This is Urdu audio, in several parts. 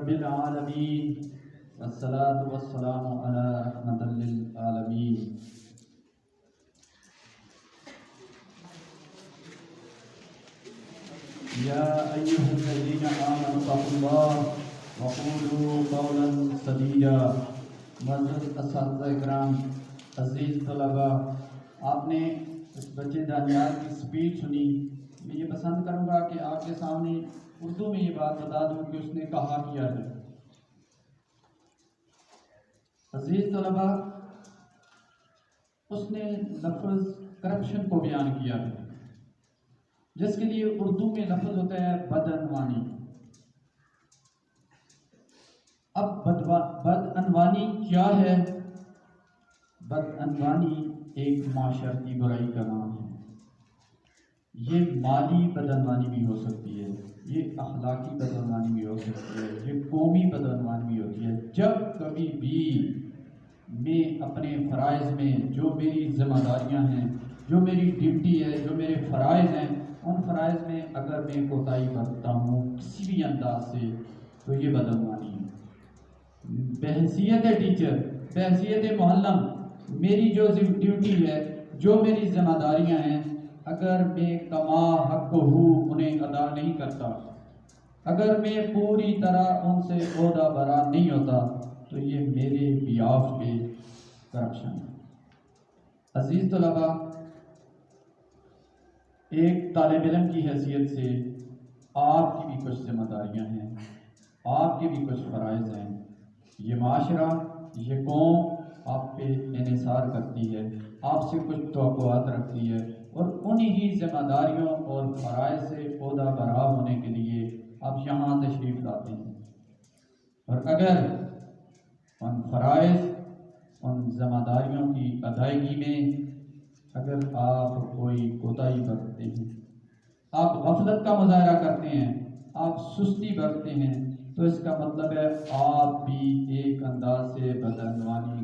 العالمین والصلاة والسلام علی رحمۃ للعالمین. یا ایھا الذین آمنوا اتقوا اللہ وقولوا قولا سدیدا. معزز اساتذہ اکرام، عزیز طلباء، آپ نے اس بچے دانیال کی اسپیچ سنی. میں یہ پسند کروں گا کہ آپ کے سامنے اردو میں یہ بات بتا دوں کہ اس نے کہا کیا ہے. عزیز طلباء، اس نے لفظ کرپشن کو بیان کیا ہے، جس کے لیے اردو میں لفظ ہوتا ہے بدعنوانی. اب بدعنوانی کیا ہے؟ بدعنوانی ایک معاشرتی برائی کا نام ہے. یہ مالی بدعنوانی بھی ہو سکتی ہے، یہ اخلاقی بدعنوانی بھی ہو سکتی ہے، یہ قومی بدعنوانی بھی ہوتی ہے. جب کبھی بھی میں اپنے فرائض میں جو میری ذمہ داریاں ہیں، جو میری ڈیوٹی ہے، جو میرے فرائض ہیں، ان فرائض میں اگر میں کوتاہی برتتا ہوں کسی بھی انداز سے تو یہ بدعنوانی ہے. بحیثیت ٹیچر، بحیثیت معلم، میری جو ڈیوٹی ہے، جو میری ذمہ داریاں ہیں، اگر میں کما حق ہوں انہیں ادا نہیں کرتا، اگر میں پوری طرح ان سے عہدہ برا نہیں ہوتا تو یہ میرے بیاف پہ کرپشن ہے. عزیز طلباء، ایک طالب علم کی حیثیت سے آپ کی بھی کچھ ذمہ داریاں ہیں، آپ کے بھی کچھ فرائض ہیں. یہ معاشرہ، یہ قوم آپ پہ انحصار کرتی ہے، آپ سے کچھ توقعات رکھتی ہے، اور انہی ذمہ داریوں اور فرائض سے عہدہ برا ہونے کے لیے آپ یہاں تشریف لاتے ہیں. اور اگر ان فرائض، ان ذمہ داریوں کی ادائیگی میں اگر آپ کوئی کوتاہی برتتے ہیں، آپ غفلت کا مظاہرہ کرتے ہیں، آپ سستی برتتے ہیں، تو اس کا مطلب ہے آپ بھی ایک انداز سے بدعنوانی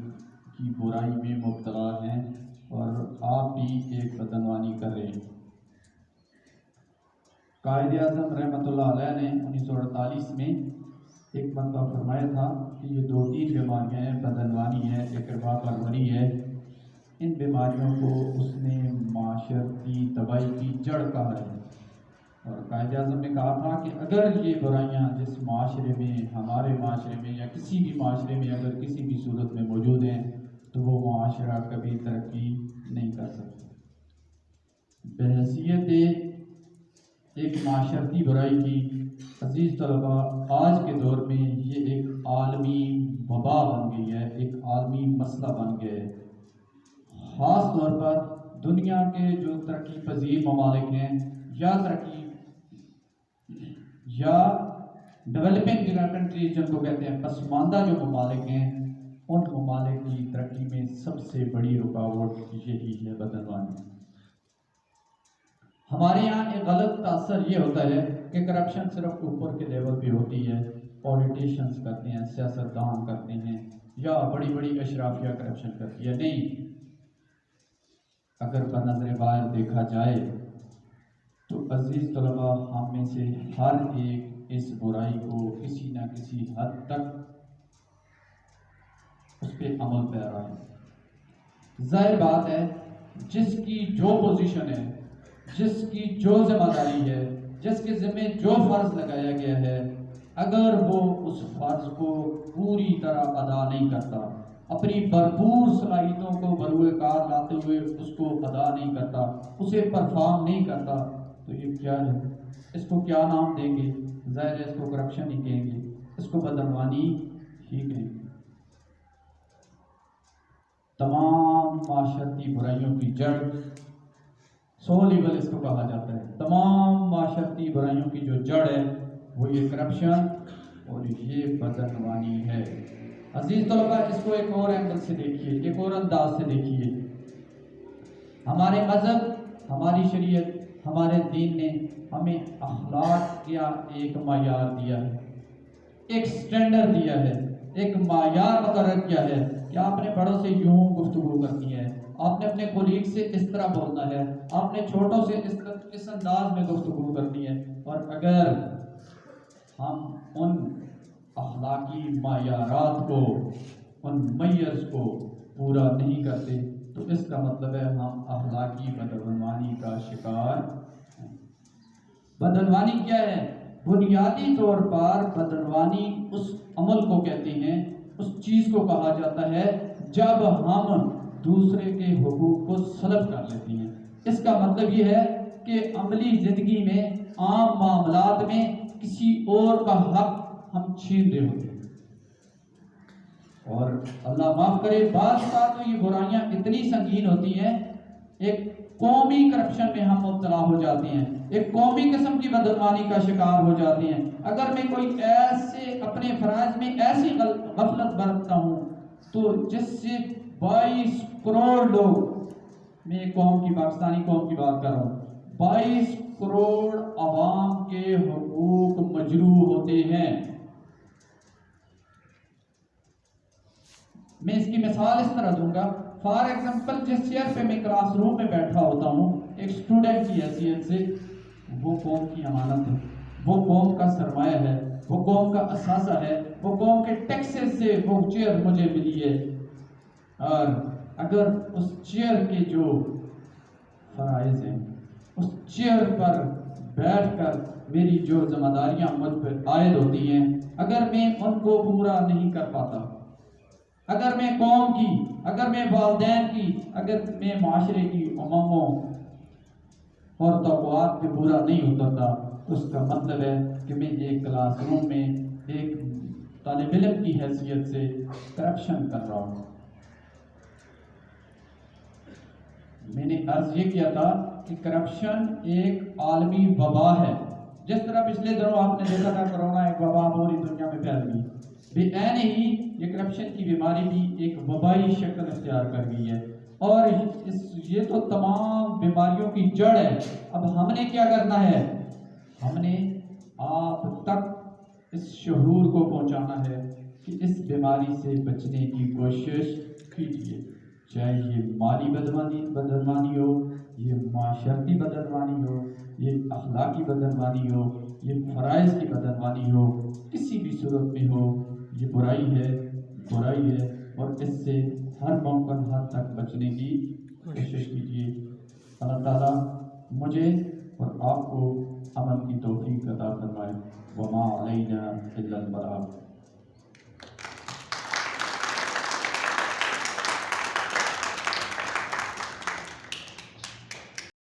کی برائی میں مبتلا ہیں اور آپ بھی ایک بدعنوانی کر رہے ہیں. قائد اعظم رحمۃ اللہ علیہ نے 1948 میں ایک مرتبہ فرمایا تھا کہ یہ 2-3 بیماریاں ہیں، بدعنوانی ہے، اقربا پروری ہے. ان بیماریوں کو اس نے معاشرتی تباہی کی جڑ کہا ہے. اور قائد اعظم نے کہا تھا کہ اگر یہ برائیاں جس معاشرے میں، ہمارے معاشرے میں یا کسی بھی معاشرے میں اگر کسی بھی صورت میں موجود ہیں تو وہ معاشرہ کبھی ترقی نہیں کر سکتا. بحیثیت ایک معاشرتی برائی کی، عزیز طلباء، آج کے دور میں یہ ایک عالمی وبا بن گئی ہے، ایک عالمی مسئلہ بن گیا ہے. خاص طور پر دنیا کے جو ترقی پذیر ممالک ہیں یا ڈیولپنگ کنٹریز جن کو کہتے ہیں، پسماندہ جو ممالک ہیں، ان ممالک کی ترقی میں سب سے بڑی رکاوٹ یہی ہے بدعنوانی. ہمارے یہاں ایک غلط تاثر یہ ہوتا ہے کہ کرپشن صرف اوپر کے لیول پہ ہوتی ہے، پولیٹیشنز کرتے ہیں، سیاستدان کرتے ہیں، یا بڑی بڑی اشرافیہ کرپشن کرتی ہے. نہیں، اگر بنظر باہر دیکھا جائے تو عزیز طلباء، ہم میں سے ہر ایک اس برائی کو کسی نہ کسی حد تک اس پہ عمل پیرا ہے. ظاہر بات ہے، جس کی جو پوزیشن ہے، جس کی جو ذمہ داری ہے، جس کے ذمہ جو فرض لگایا گیا ہے، اگر وہ اس فرض کو پوری طرح ادا نہیں کرتا، اپنی بھرپور صلاحیتوں کو بروئے کار لاتے ہوئے اس کو ادا نہیں کرتا، اسے پرفارم نہیں کرتا، تو یہ کیا ہے؟ اس کو کیا نام دیں گے؟ ظاہر ہے اس کو کرپشن ہی کہیں گے، اس کو بدعنوانی ہی کہیں گے. تمام معاشرتی برائیوں کی جڑ، سول ایول اس کو کہا جاتا ہے. تمام معاشرتی برائیوں کی جو جڑ ہے وہ یہ کرپشن اور یہ بدعنوانی ہے. عزیز طلباء، اس کو ایک اور اینگل سے دیکھیے، ایک اور انداز سے دیکھیے. ہمارے مذہب، ہماری شریعت، ہمارے دین نے ہمیں اخلاق کا ایک معیار دیا ہے، ایک سٹینڈرڈ دیا ہے، ایک معیار مقرر کیا ہے کہ آپ نے بڑوں سے یوں گفتگو کرنی ہے، آپ نے اپنے کولیگ سے اس طرح بولنا ہے، آپ نے چھوٹوں سے اس انداز میں گفتگو کرنی ہے. اور اگر ہم ان اخلاق اخلاقی معیارات کو، ان میز کو پورا نہیں کرتے تو اس کا مطلب ہے ہم اخلاقی بدعنوانی کا شکار ہیں۔ بدعنوانی کیا ہے؟ بنیادی طور پر بدعنوانی اس عمل کو کہتے ہیں، اس چیز کو کہا جاتا ہے جب ہم دوسرے کے حقوق کو سلب کر لیتے ہیں۔ اس کا مطلب یہ ہے کہ عملی زندگی میں، عام معاملات میں کسی اور کا حق ہم چھین رہے ہوتے ہیں۔ اور اللہ معاف کرے، بعض اوقات تو یہ برائیاں اتنی سنگین ہوتی ہیں، ایک قومی کرپشن میں ہم مبتلا ہو جاتے ہیں، ایک قومی قسم کی بدعنوانی کا شکار ہو جاتے ہیں۔ اگر میں کوئی ایسے اپنے فرائض میں ایسی غفلت برتتا ہوں تو جس سے 22 کروڑ لوگ، میں قوم کی، پاکستانی قوم کی بات کر رہا ہوں، 22 کروڑ عوام کے حقوق مجروح ہوتے ہیں۔ میں اس کی مثال اس طرح دوں گا، فار ایگزامپل جس چیئر پہ میں کلاس روم میں بیٹھا ہوتا ہوں ایک اسٹوڈنٹ کی حیثیت سے، وہ قوم کی امانت ہے، وہ قوم کا سرمایہ ہے، وہ قوم کا اثاثہ ہے، وہ قوم کے ٹیکسز سے وہ چیئر مجھے ملی ہے۔ اور اگر اس چیئر کے جو فرائض ہیں، اس چیئر پر بیٹھ کر میری جو ذمہ داریاں مجھ پر عائد ہوتی ہیں، اگر میں ان کو پورا نہیں کر پاتا، اگر میں قوم کی، اگر میں والدین کی، اگر میں معاشرے کی امموں اور توقعات پہ پورا نہیں اترتا، تو اس کا مطلب ہے کہ میں ایک کلاس روم میں ایک طالب علم کی حیثیت سے کرپشن کر رہا ہوں۔ میں نے عرض یہ کیا تھا کہ کرپشن ایک عالمی وبا ہے، جس طرح پچھلے دنوں آپ نے دیکھا تھا کرونا ایک وبا پوری دنیا میں پھیل گئی، بے عین ہی یہ کرپشن کی بیماری بھی ایک وبائی شکل اختیار کر گئی ہے، اور یہ تو تمام بیماریوں کی جڑ ہے۔ اب ہم نے کیا کرنا ہے؟ ہم نے آپ تک اس شعور کو پہنچانا ہے کہ اس بیماری سے بچنے کی کوشش کیجیے، چاہے یہ مالی بدعنوانی ہو، یہ معاشرتی بدعنوانی ہو، یہ اخلاقی بدعنوانی ہو، یہ فرائض کی بدعنوانی ہو، کسی بھی صورت میں ہو، یہ برائی ہے، اور اس سے ہر ممکن حد تک بچنے کی کوشش کیجیے۔ اللہ تعالیٰ مجھے اور آپ کو عمل کی توفیق عطا فرمائے۔ وما علینا الا البلاغ۔